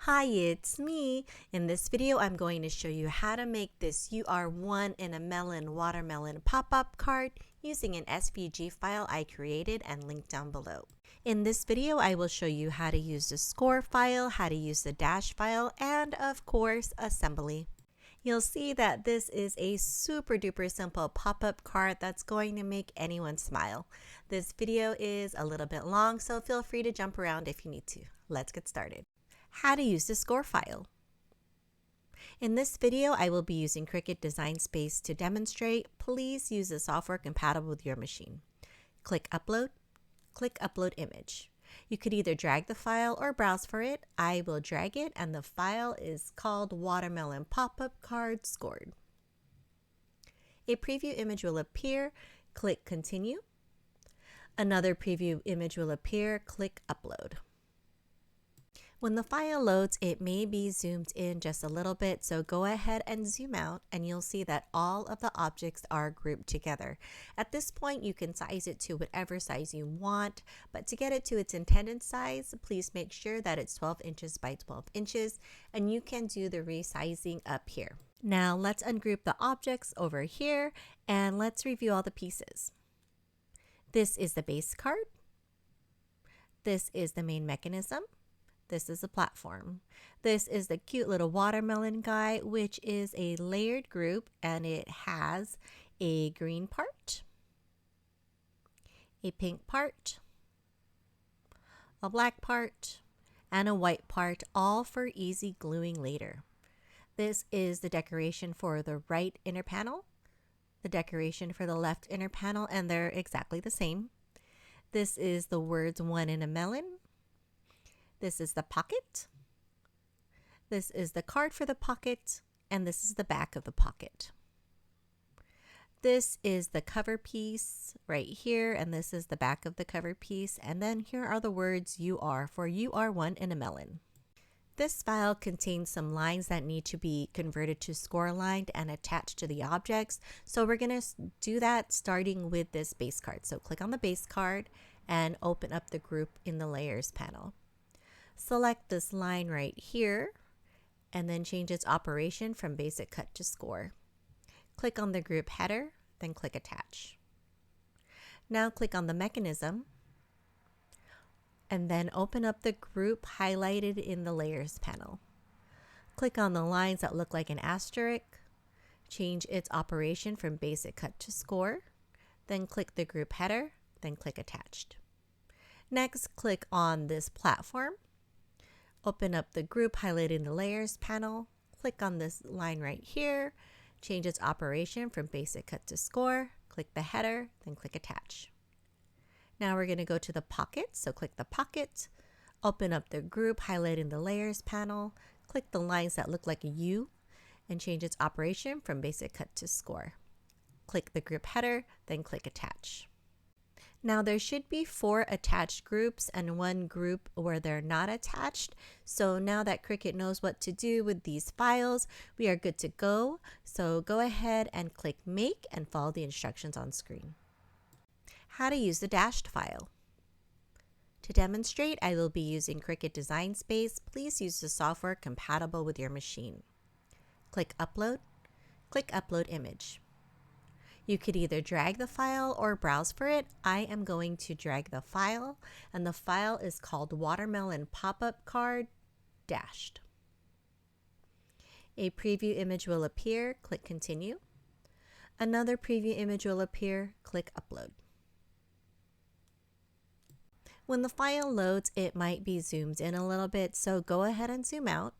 Hi, it's me. In this video, I'm going to show you how to make this "You Are One in a Melon" watermelon pop-up card using an SVG file I created and linked down below. In this video, I will show you how to use the score file, how to use the dash file, and of course, assembly. You'll see that this is a super duper simple pop-up card that's going to make anyone smile. This video is a little bit long, so feel free to jump around if you need to. Let's get started. How to use the score file. In this video, I will be using Cricut Design Space to demonstrate. Please use the software compatible with your machine. Click Upload Image. You could either drag the file or browse for it. I will drag it, and the file is called Watermelon Pop-Up Card Scored. A preview image will appear. Click Continue. Another preview image will appear. Click Upload. When the file loads, it may be zoomed in just a little bit, so go ahead and zoom out and you'll see that all of the objects are grouped together. At this point, you can size it to whatever size you want, but to get it to its intended size, please make sure that it's 12 inches by 12 inches, and you can do the resizing up here. Now let's ungroup the objects over here and let's review all the pieces. This is the base card. This is the main mechanism. This is the platform. This is the cute little watermelon guy, which is a layered group, and it has a green part, a pink part, a black part, and a white part, all for easy gluing later. This is the decoration for the right inner panel, the decoration for the left inner panel, and they're exactly the same. This is the words "one in a melon." This is the pocket. This is the card for the pocket, and this is the back of the pocket. This is the cover piece right here, and this is the back of the cover piece. And then here are the words "You Are" for "You Are One in a Melon." This file contains some lines that need to be converted to score lined and attached to the objects. So we're going to do that starting with this base card. So click on the base card and open up the group in the layers panel. Select this line right here and then change its operation from basic cut to score. Click on the group header, then click attach. Now click on the mechanism and then open up the group highlighted in the layers panel. Click on the lines that look like an asterisk, change its operation from basic cut to score, then click the group header, then click attached. Next, click on this platform. Open up the group highlighted in the layers panel, click on this line right here, change its operation from basic cut to score, click the header, then click attach. Now we're going to go to the pocket, so click the pocket, open up the group highlighted in the layers panel, click the lines that look like a U, and change its operation from basic cut to score. Click the group header, then click attach. Now there should be 4 attached groups and 1 group where they're not attached. So now that Cricut knows what to do with these files, we are good to go. So go ahead and click Make and follow the instructions on screen. How to use the dashed file. To demonstrate, I will be using Cricut Design Space. Please use the software compatible with your machine. Click Upload Image. You could either drag the file or browse for it. I am going to drag the file, and the file is called Watermelon Pop-Up Card Dashed. A preview image will appear. Click Continue. Another preview image will appear. Click Upload. When the file loads, it might be zoomed in a little bit, so go ahead and zoom out,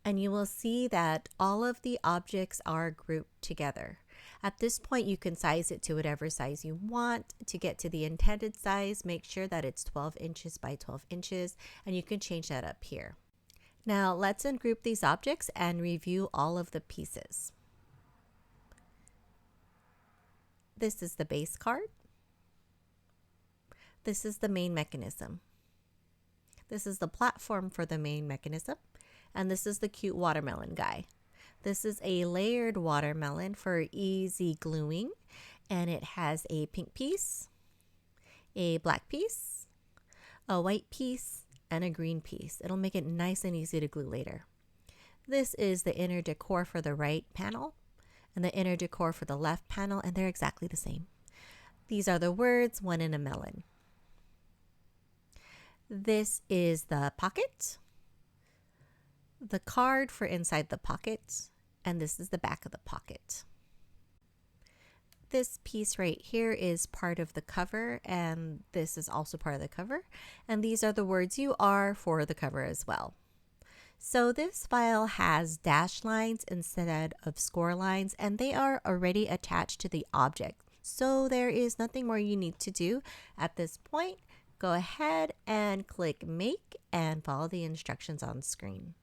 and you will see that all of the objects are grouped together. At this point, you can size it to whatever size you want. To get to the intended size, make sure that it's 12 inches by 12 inches, and you can change that up here. Now let's ungroup these objects and review all of the pieces. This is the base card. This is the main mechanism. This is the platform for the main mechanism, and this is the cute watermelon guy. This is a layered watermelon for easy gluing, and it has a pink piece, a black piece, a white piece, and a green piece. It'll make it nice and easy to glue later. This is the inner decor for the right panel and the inner decor for the left panel, and they're exactly the same. These are the words, one in a melon. This is the pocket, the card for inside the pocket, and this is the back of the pocket. This piece right here is part of the cover, and this is also part of the cover, and these are the words you are for the cover as well. So this file has dash lines instead of score lines, and they are already attached to the object. So there is nothing more you need to do at this point. Go ahead and click Make and follow the instructions on screen.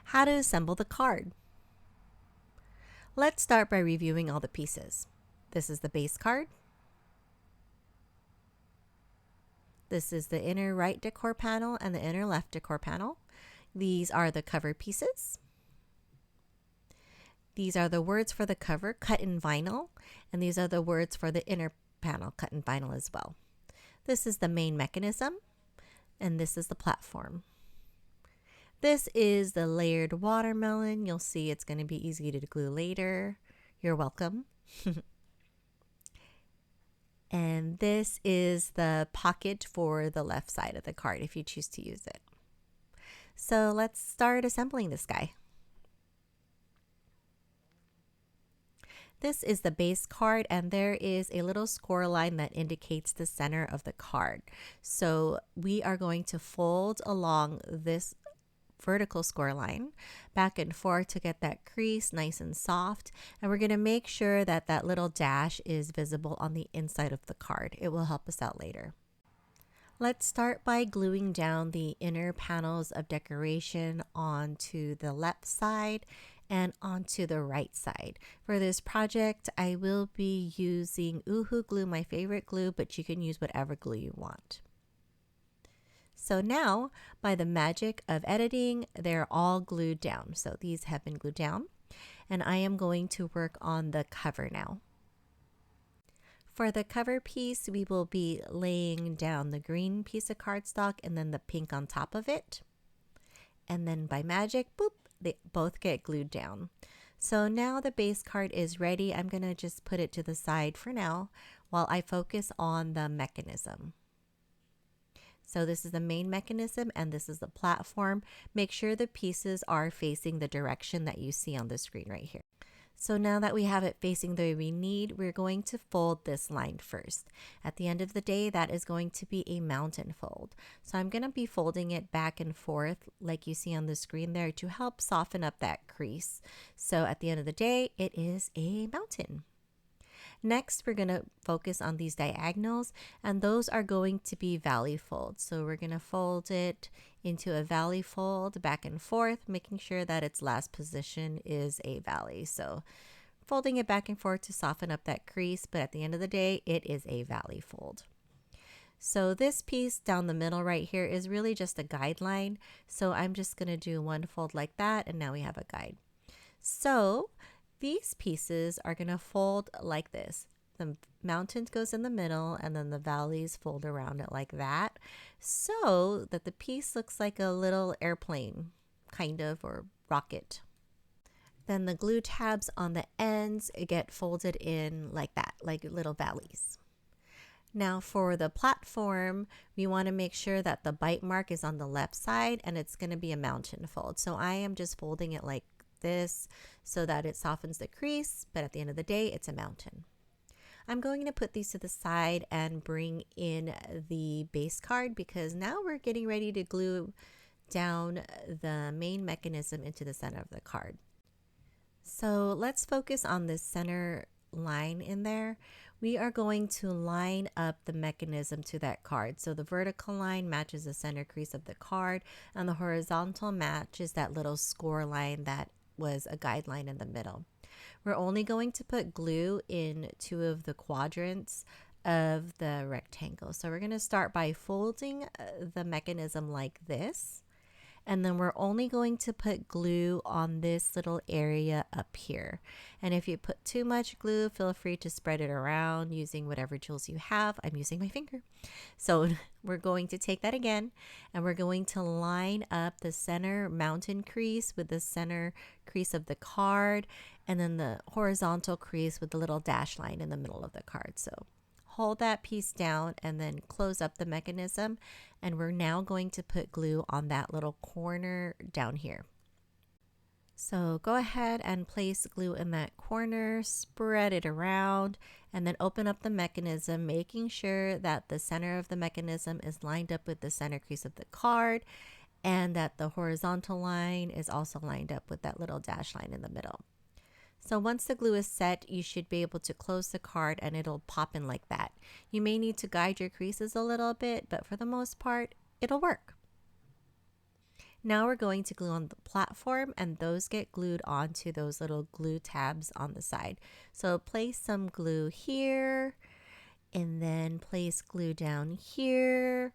How to assemble the card. Let's start by reviewing all the pieces. This is the base card. This is the inner right decor panel and the inner left decor panel. These are the cover pieces. These are the words for the cover cut in vinyl, and these are the words for the inner panel cut in vinyl as well. This is the main mechanism, and this is the platform. This is the layered watermelon. You'll see it's going to be easy to glue later. You're welcome. And this is the pocket for the left side of the card if you choose to use it. So let's start assembling this guy. This is the base card, and there is a little score line that indicates the center of the card. So we are going to fold along this vertical score line back and forth to get that crease nice and soft, and we're going to make sure that that little dash is visible on the inside of the card. It will help us out later. Let's start by gluing down the inner panels of decoration onto the left side and onto the right side. For this project, I will be using Uhu glue, my favorite glue, but you can use whatever glue you want. So now, by the magic of editing, they're all glued down. So these have been glued down, and I am going to work on the cover now. For the cover piece, we will be laying down the green piece of cardstock and then the pink on top of it. And then by magic, boop, they both get glued down. So now the base card is ready. I'm going to just put it to the side for now while I focus on the mechanism. So this is the main mechanism and this is the platform. Make sure the pieces are facing the direction that you see on the screen right here. So now that we have it facing the way we need, we're going to fold this line first. At the end of the day, that is going to be a mountain fold. So I'm going to be folding it back and forth like you see on the screen there to help soften up that crease. So at the end of the day, it is a mountain. Next, we're going to focus on these diagonals, and those are going to be valley folds. So we're going to fold it into a valley fold back and forth, making sure that its last position is a valley. So folding it back and forth to soften up that crease, but at the end of the day, it is a valley fold. So this piece down the middle right here is really just a guideline. So I'm just going to do one fold like that, and now we have a guide. So these pieces are going to fold like this. The mountain goes in the middle and then the valleys fold around it like that, so that the piece looks like a little airplane, kind of, or rocket. Then the glue tabs on the ends get folded in like that, like little valleys. Now for the platform, we want to make sure that the bite mark is on the left side and it's going to be a mountain fold. So I am just folding it like this so that it softens the crease, but at the end of the day, it's a mountain. I'm going to put these to the side and bring in the base card because now we're getting ready to glue down the main mechanism into the center of the card. So let's focus on this center line in there. We are going to line up the mechanism to that card. So the vertical line matches the center crease of the card, and the horizontal matches that little score line that was a guideline in the middle. We're only going to put glue in 2 of the quadrants of the rectangle. So we're going to start by folding the mechanism like this, And then we're only going to put glue on this little area up here. And if you put too much glue, feel free to spread it around using whatever tools you have. I'm using my finger. So we're going to take that again, and we're going to line up the center mountain crease with the center crease of the card, and then the horizontal crease with the little dash line in the middle of the card. So hold that piece down and then close up the mechanism, and we're now going to put glue on that little corner down here. So go ahead and place glue in that corner, spread it around, and then open up the mechanism, making sure that the center of the mechanism is lined up with the center crease of the card, and that the horizontal line is also lined up with that little dash line in the middle. So once the glue is set, you should be able to close the card and it'll pop in like that. You may need to guide your creases a little bit, but for the most part, it'll work. Now we're going to glue on the platform, and those get glued onto those little glue tabs on the side. So place some glue here, and then place glue down here,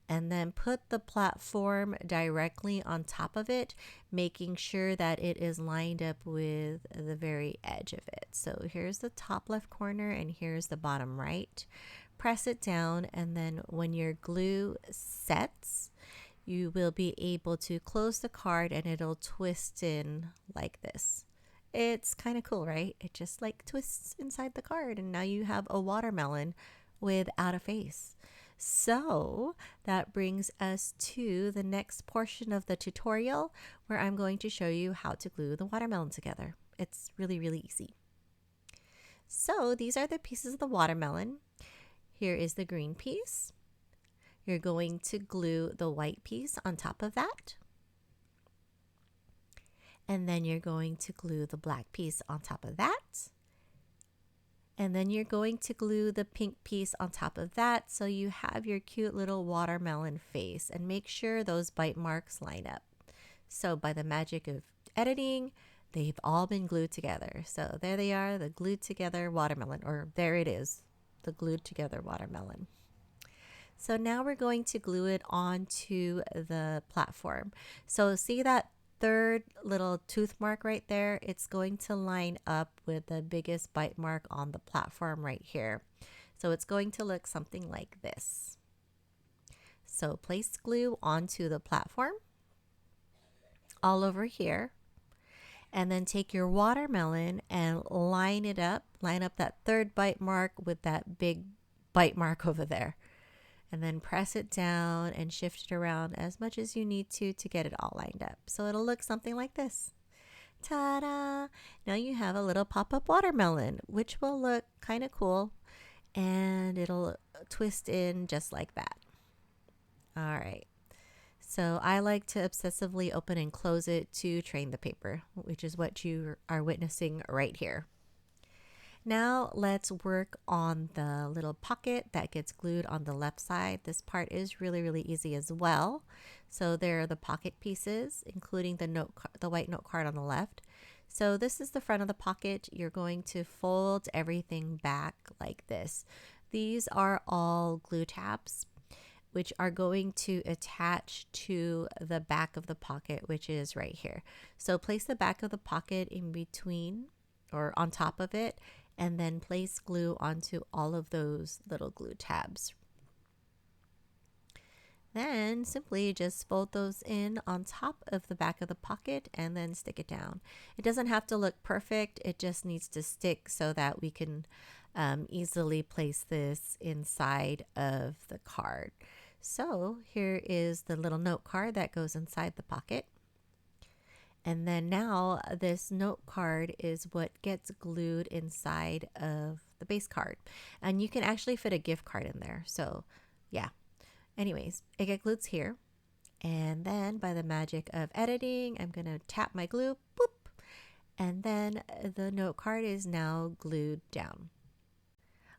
and then put the platform directly on top of it, making sure that it is lined up with the very edge of it. So here's the top left corner and here's the bottom right. Press it down, and then when your glue sets, you will be able to close the card and it'll twist in like this. It's kind of cool, right? It just like twists inside the card, and now you have a watermelon without a face. So that brings us to the next portion of the tutorial, where I'm going to show you how to glue the watermelon together. It's really, really easy. So these are the pieces of the watermelon. Here is the green piece. You're going to glue the white piece on top of that. And then you're going to glue the black piece on top of that. And then you're going to glue the pink piece on top of that, so you have your cute little watermelon face, and make sure those bite marks line up. So by the magic of editing, they've all been glued together. So there they are, the glued together watermelon, or there it is, the glued together watermelon. So now we're going to glue it onto the platform. So see that third little tooth mark right there? It's going to line up with the biggest bite mark on the platform right here. So it's going to look something like this. So place glue onto the platform all over here, and then take your watermelon and line it up. Line up that third bite mark with that big bite mark over there. And then press it down and shift it around as much as you need to get it all lined up. So it'll look something like this. Ta-da! Now you have a little pop-up watermelon, which will look kind of cool, and it'll twist in just like that. All right. So I like to obsessively open and close it to train the paper, which is what you are witnessing right here. Now let's work on the little pocket that gets glued on the left side. This part is really, really easy as well. So there are the pocket pieces, including the white note card on the left. So this is the front of the pocket. You're going to fold everything back like this. These are all glue tabs, which are going to attach to the back of the pocket, which is right here. So place the back of the pocket in between or on top of it, and then place glue onto all of those little glue tabs. Then simply just fold those in on top of the back of the pocket and then stick it down. It doesn't have to look perfect, it just needs to stick so that we can easily place this inside of the card. So here is the little note card that goes inside the pocket. And then now this note card is what gets glued inside of the base card. And you can actually fit a gift card in there. So yeah. Anyways, it gets glued here. And then by the magic of editing, I'm going to tap my glue. Boop. And then the note card is now glued down.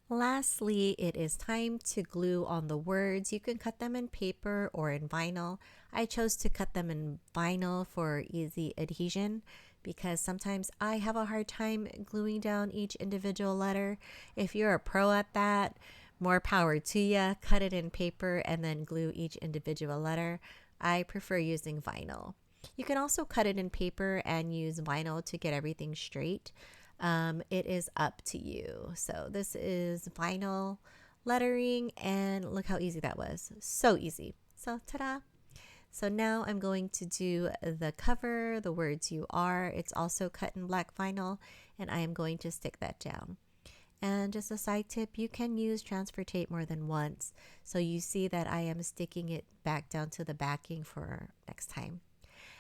Lastly, it is time to glue on the words. You can cut them in paper or in vinyl. I chose to cut them in vinyl for easy adhesion because sometimes I have a hard time gluing down each individual letter. If you're a pro at that, more power to you. Cut it in paper and then glue each individual letter. I prefer using vinyl. You can also cut it in paper and use vinyl to get everything straight. It is up to you. So this is vinyl lettering, and look how easy that was. So easy. So ta-da! So now I'm going to do the cover, the words you are. It's also cut in black vinyl, and I am going to stick that down. And just a side tip, you can use transfer tape more than once. So you see that I am sticking it back down to the backing for next time.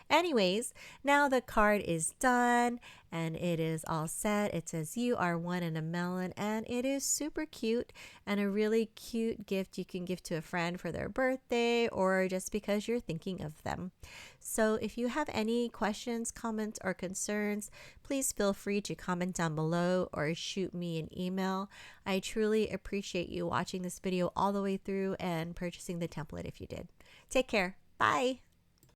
Anyways, now the card is done and it is all set. It says you are one in a melon, and it is super cute and a really cute gift you can give to a friend for their birthday or just because you're thinking of them. So if you have any questions, comments, or concerns, please feel free to comment down below or shoot me an email. I truly appreciate you watching this video all the way through and purchasing the template if you did. Take care. Bye.